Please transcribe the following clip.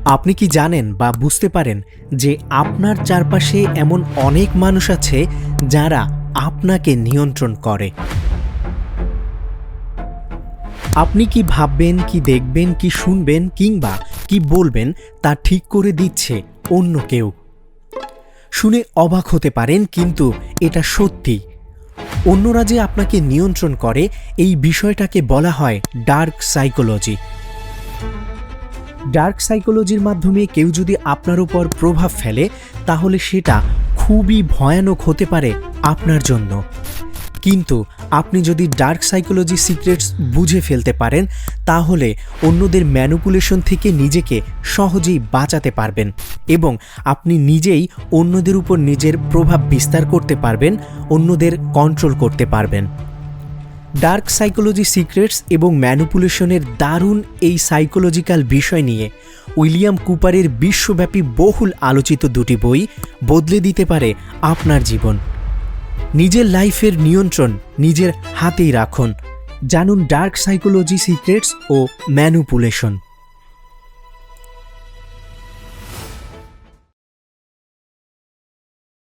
আপনি কি জানেন বা বুঝতে পারেন যে আপনার চারপাশে এমন অনেক মানুষ আছে যারা আপনাকে নিয়ন্ত্রণ করে? আপনি কি ভাববেন, কি দেখবেন, কি শুনবেন কিংবা কি বলবেন তা ঠিক করে দিচ্ছে অন্য কেউ। শুনে অবাক হতে পারেন, কিন্তু এটা সত্যি। অন্যরা যে আপনাকে নিয়ন্ত্রণ করে, এই বিষয়টাকে বলা হয় ডার্ক সাইকোলজি। ডার্ক সাইকোলজির মাধ্যমে কেউ যদি আপনার উপর প্রভাব ফেলে, তাহলে সেটা খুবই ভয়ানক হতে পারে আপনার জন্য। কিন্তু আপনি যদি ডার্ক সাইকোলজি সিক্রেটস বুঝে ফেলতে পারেন, তাহলে অন্যদের ম্যানিপুলেশন থেকে নিজেকে সহজেই বাঁচাতে পারবেন এবং আপনি নিজেই অন্যদের উপর নিজের প্রভাব বিস্তার করতে পারবেন, অন্যদের কন্ট্রোল করতে পারবেন। ডার্ক সাইকোলজি সিক্রেটস এবং ম্যানিপুলেশনের দারুণ এই সাইকোলজিক্যাল বিষয় নিয়ে উইলিয়াম কুপারের বিশ্বব্যাপী বহুল আলোচিত দুটি বই বদলে দিতে পারে আপনার জীবন। নিজের লাইফের নিয়ন্ত্রণ নিজের হাতেই রাখুন। জানুন ডার্ক সাইকোলজি সিক্রেটস ও ম্যানিপুলেশন।